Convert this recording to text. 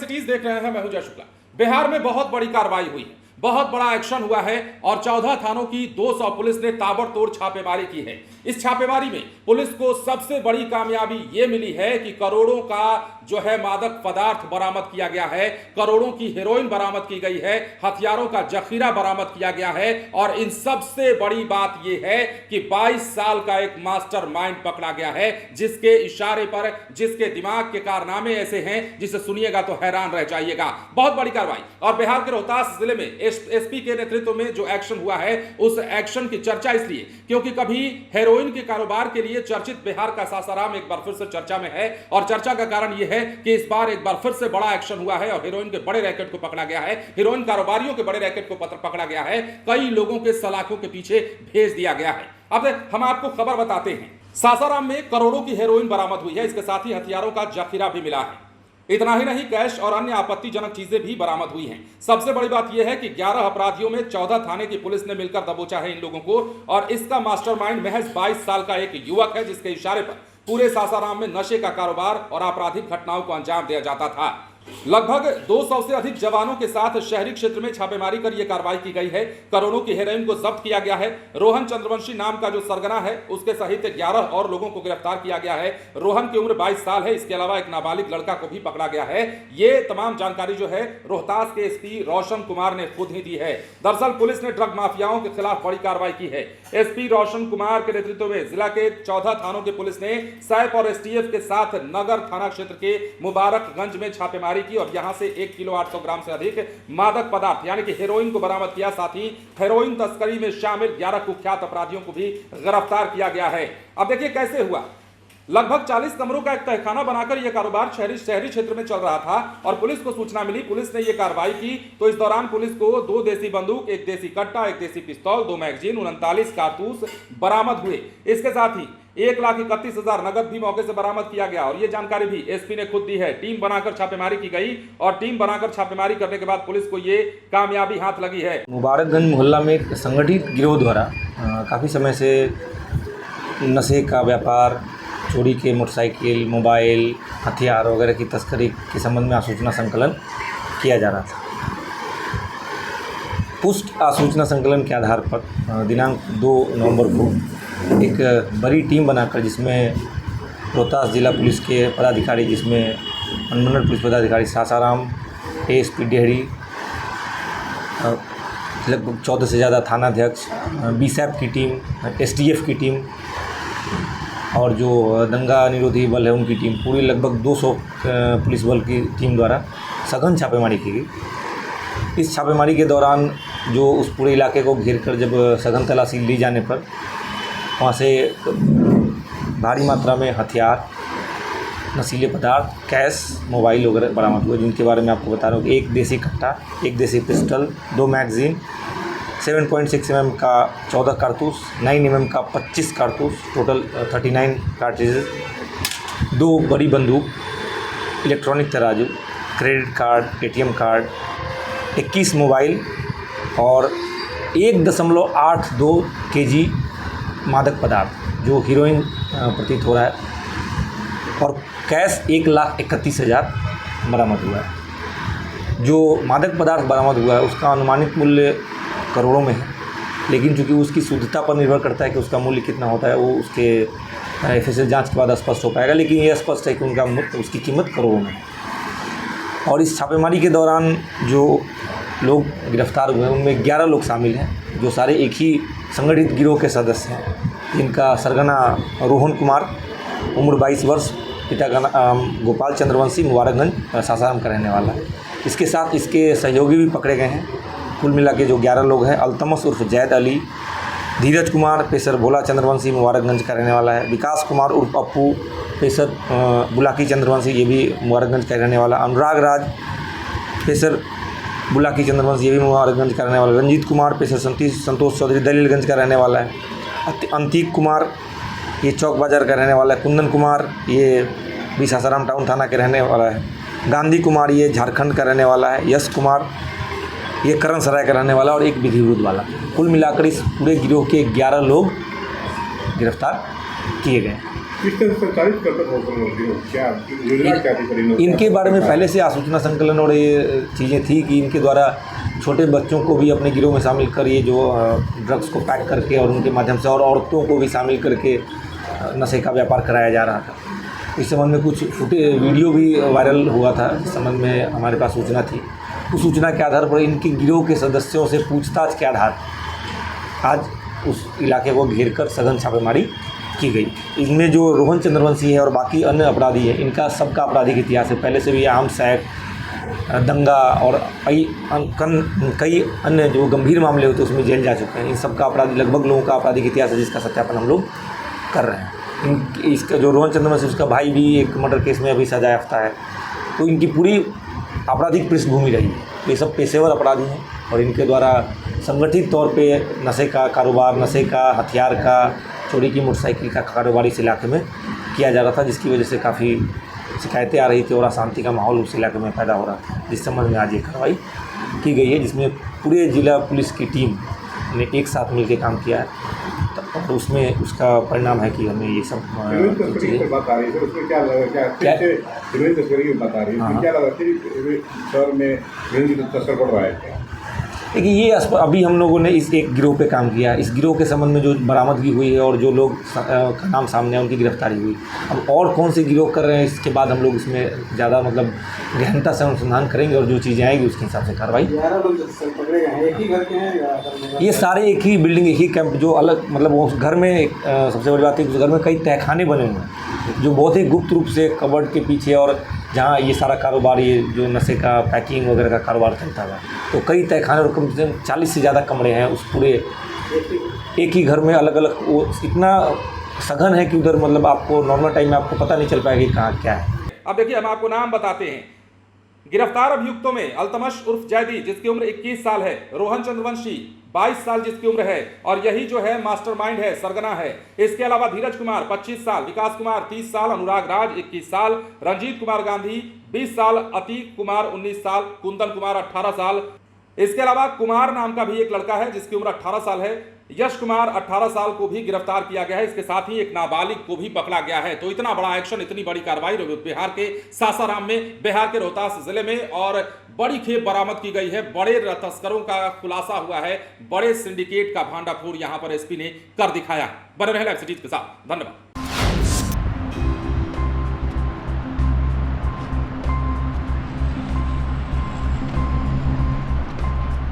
Cities देख रहे हैं, मैं हूं जय शुक्ला। बिहार में बहुत बड़ी कार्रवाई हुई है, बहुत बड़ा एक्शन हुआ है और 14 थानों की 200 पुलिस ने ताबड़तोड़ छापेमारी की है। इस छापेमारी में पुलिस को सबसे बड़ी कामयाबी ये मिली है कि करोड़ों का जो है मादक पदार्थ बरामद किया गया है, करोड़ों की हेरोइन बरामद की गई है, हथियारों का जखीरा बरामद किया गया है और इन सबसे बड़ी बात यह है कि 22 साल का एक मास्टरमाइंड पकड़ा गया है, जिसके इशारे पर, जिसके दिमाग के कारनामे ऐसे हैं जिसे सुनिएगा तो हैरान रह जाइएगा। बहुत बड़ी कार्रवाई। और बिहार के रोहतास जिले में एसपी के नेतृत्व में जो एक्शन हुआ है, उस एक्शन की चर्चा इसलिए क्योंकि कभी हेरोइन के कारोबार के लिए चर्चित बिहार का सासाराम एक बार फिर से चर्चा में है और चर्चा का कारण यह है कि इस बार एक बार फिर से बड़ा एक्शन हुआ है और हेरोइन के बड़े रैकेट को पकड़ा गया है, हेरोइन कारोबारियों के बड़े रैकेट को पकड़ा गया है, कई लोगों के सलाखों के पीछे भेज दिया गया है। अब हम आपको खबर बताते हैं, सासाराम में करोड़ों की हेरोइन बरामद हुई है, इसके साथ ही हथियारों का जखीरा भी मिला है। इतना ही नहीं, कैश और अन्य आपत्तिजनक चीजें भी बरामद हुई हैं। सबसे बड़ी बात यह है कि 11 अपराधियों में 14 थाने की पुलिस ने मिलकर दबोचा है इन लोगों को और इसका मास्टरमाइंड महज 22 साल का एक युवक है, जिसके इशारे पर पूरे सासाराम में नशे का कारोबार और आपराधिक घटनाओं को अंजाम दिया जाता था। लगभग 200 से अधिक जवानों के साथ शहरी क्षेत्र में छापेमारी कर यह कार्रवाई की गई है। करोड़ों की हेरोइन को जब्त किया गया है। रोहन चंद्रवंशी नाम का जो सरगना है, उसके सहित 11 और लोगों को गिरफ्तार किया गया है। रोहन की उम्र 22 साल है। इसके अलावा एक नाबालिग लड़का को भी पकड़ा गया है। ये तमाम जानकारी जो है रोहतास के एसपी रोशन कुमार ने खुद ही दी है। दरअसल पुलिस ने ड्रग माफियाओं के खिलाफ बड़ी कार्रवाई की है। एसपी रोशन कुमार के नेतृत्व में जिला के 14 थानों की पुलिस ने सैप और एसटीएफ के साथ नगर थाना क्षेत्र के मुबारकगंज में छापेमारी की और यहां से 1 किलो 800 ग्राम से अधिक मादक पदार्थ यानी कि हेरोइन को बरामद किया। साथ ही हेरोइन तस्करी में शामिल 11 कुख्यात अपराधियों को भी गिरफ्तार किया गया है। अब देखिए कैसे हुआ। लगभग 40 कमरों का एक तहखाना बनाकर यह कारोबार शहरी क्षेत्र में चल रहा था और पुलिस को सूचना मिली। पुलिस ने यह कार्रवाई की तो इस दौरान पुलिस को 2 देसी बंदूक, 1 देसी कट्टा, 1 देसी पिस्तौल, 2 मैगजीन, 39 कारतूस बरामद हुए। इसके साथ ही 1,31,000 नगद भी मौके से बरामद किया गया और यह जानकारी भी एसपी ने खुद दी है। टीम बनाकर छापेमारी की गई और टीम बनाकर छापेमारी करने के बाद पुलिस को ये कामयाबी हाथ लगी है। मुबारकगंज मोहल्ला में एक संगठित गिरोह द्वारा काफ़ी समय से नशे का व्यापार, चोरी के मोटरसाइकिल, मोबाइल, हथियार वगैरह की तस्करी के संबंध में आसूचना संकलन किया जा रहा था। पुष्ट आसूचना संकलन के आधार पर दिनांक 2 नवंबर को एक बड़ी टीम बनाकर, जिसमें रोहतास जिला पुलिस के पदाधिकारी, जिसमें अनुमंडल पुलिस पदाधिकारी सासाराम, एएसपी डेहरी, लगभग 14 से ज़्यादा थानाध्यक्ष, बीसैप की टीम, एसटीएफ की टीम और जो दंगा निरोधी बल है उनकी टीम, पूरी लगभग 200 पुलिस बल की टीम द्वारा सघन छापेमारी की गई। इस छापेमारी के दौरान जो उस पूरे इलाके को घेर कर जब सघन तलाशी ली जाने पर वहाँ से भारी मात्रा में हथियार, नशीले पदार्थ, कैश, मोबाइल वगैरह बरामद हुए, जिनके बारे में आपको बता रहा हूँ कि 1 देसी कट्टा, 1 देसी पिस्टल, 2 मैगजीन, 7.6 mm का 14 कारतूस, 9 mm का 25 कारतूस, टोटल 39 कार्ट्रिजेज, 2 बड़ी बंदूक, इलेक्ट्रॉनिक तराजू, credit card, ATM card, 21 mobile और 1.82 kg मादक पदार्थ जो हीरोइन प्रतीत हो रहा है और कैश 1,31,000 बरामद हुआ है। जो मादक पदार्थ बरामद हुआ है उसका अनुमानित मूल्य करोड़ों में है, लेकिन चूंकि उसकी शुद्धता पर निर्भर करता है कि उसका मूल्य कितना होता है, वो उसके एफएसएल जांच के बाद स्पष्ट हो पाएगा, लेकिन ये स्पष्ट है कि उसकी कीमत करोड़ों में है। और इस छापेमारी के दौरान जो लोग गिरफ्तार हुए हैं उनमें 11 लोग शामिल हैं, जो सारे एक ही संगठित गिरोह के सदस्य हैं। इनका सरगना रोहन कुमार, उम्र 22 वर्ष, पिता का नाम गोपाल चंद्रवंशी, मुबारकगंज सासाराम का रहने वाला है। इसके साथ इसके सहयोगी भी पकड़े गए हैं। कुल मिला के जो 11 लोग हैं, अल्तमस उर्फ जैद अली, धीरज कुमार पेशर भोला चंद्रवंशी मुबारकगंज का रहने वाला है, विकास कुमार उर्फ पप्पू पेशर बुलाकी चंद्रवंशी, ये भी मुबारकगंज का रहने वाला, अनुराग राज पेशर बुलाकी चंद्रवंशी, ये भी मुबारकगंज का रहने वाला, रंजीत कुमार पेशर संतोष चौधरी दलीलगंज का रहने वाला है, अंतिक कुमार ये चौक बाज़ार का रहने वाला है, कुंदन कुमार ये भी सासाराम टाउन थाना के रहने वाला है, गांधी कुमार ये झारखंड का रहने वाला है, यश कुमार ये करण सराय का रहने वाला और एक विधि विरुद्ध वाला। कुल मिलाकर इस पूरे गिरोह के 11 लोग गिरफ्तार किए गए। किस तरह संचालित करता था, क्या योजना क्या थी परिणों? इनके बारे में पहले से आसूचना संकलन और ये चीज़ें थी कि इनके द्वारा छोटे बच्चों को भी अपने गिरोह में शामिल कर ये जो ड्रग्स को पैक करके और उनके माध्यम से और औरतों को भी शामिल करके नशे का व्यापार कराया जा रहा था। इस संबंध में कुछ वीडियो भी वायरल हुआ था। इस संबंध में हमारे पास सूचना थी। उस सूचना के आधार पर इनके गिरोह के सदस्यों से पूछताछ के आधार आज उस इलाके को घेर कर सघन छापेमारी की गई। इनमें जो रोहन चंद्रवंशी है और बाकी अन्य अपराधी हैं, इनका सबका आपराधिक इतिहास है। पहले से भी आर्म्स एक्ट, दंगा और कई अन्य जो गंभीर मामले होते हैं उसमें जेल जा चुके हैं। इन सबका आपराधिक लगभग लोगों का आपराधिक इतिहास है, जिसका सत्यापन हम लोग कर रहे हैं। इसका जो रोहन चंद्रवंशी, उसका भाई भी एक मर्डर केस में अभी सजा याफ्ता है। तो इनकी पूरी आपराधिक पृष्ठभूमि रही है। ये सब पेशेवर अपराधी हैं और इनके द्वारा संगठित तौर पे नशे का कारोबार, नशे का, हथियार का, चोरी की मोटरसाइकिल का कारोबार इस इलाके में किया जा रहा था, जिसकी वजह से काफ़ी शिकायतें आ रही थी और अशांति का माहौल उस इलाके में पैदा हो रहा था। जिस संबंध में आज ये कार्रवाई की गई है, जिसमें पूरे जिला पुलिस की टीम ने एक साथ मिलकर काम किया है। तो उसमें उसका परिणाम है कि हमें ये सब चीज़ें बात आ रही है। उसमें क्या लगा, क्या तस्करी की बात आ रही है, क्या लगा शहर में तस्कर बढ़ रहा है क्या? देखिए, ये अभी हम लोगों ने इस एक गिरोह पे काम किया। इस गिरोह के संबंध में जो बरामदगी हुई है और जो लोग का नाम सामने है, उनकी गिरफ्तारी हुई। अब और कौन से गिरोह कर रहे हैं, इसके बाद हम लोग इसमें ज़्यादा मतलब गहनता से अनुसंधान करेंगे और जो चीज़ें आएंगी उसके हिसाब से कार्रवाई। ये सारे एक ही बिल्डिंग, एक ही कैंप, जो अलग मतलब वो घर में सबसे बड़ी बात है कि उस घर में कई तहखाने बने हुए हैं, जो बहुत ही गुप्त रूप से कबर्ड के पीछे, और जहाँ ये सारा कारोबार, ये जो नशे का पैकिंग वगैरह का कारोबार चलता था, तो कई तहखाने और कम से कम 40 से ज़्यादा कमरे हैं उस पूरे एक ही घर में। अलग अलग वो इतना सघन है कि उधर मतलब आपको नॉर्मल टाइम में आपको पता नहीं चल पाएगा कि कहाँ क्या है। अब देखिए, हम आपको नाम बताते हैं। गिरफ्तार अभियुक्तों में अल्तमश उर्फ जैदी, जिसकी उम्र 21 साल है, रोहन चंद्रवंशी 22 साल जिसकी उम्र है, और यही जो है मास्टरमाइंड है, सरगना है। इसके अलावा धीरज कुमार 25 साल, विकास कुमार 30 साल, अनुराग राज 21 साल, रंजीत कुमार गांधी 20 साल, अतीक कुमार 19 साल, कुंदन कुमार 18 साल। इसके अलावा कुमार नाम का भी एक लड़का है जिसकी उम्र 18 साल है। यश कुमार 18 साल को भी गिरफ्तार किया गया है। इसके साथ ही एक नाबालिग को भी पकड़ा गया है। तो इतना बड़ा एक्शन, इतनी बड़ी कार्रवाई बिहार के सासाराम में, बिहार के रोहतास जिले में, और बड़ी खेप बरामद की गई है। बड़े तस्करों का खुलासा हुआ है, बड़े सिंडिकेट का भांडाफोड़ यहां पर एसपी ने कर दिखाया। बने रहे लाइव सिटीज के साथ। धन्यवाद।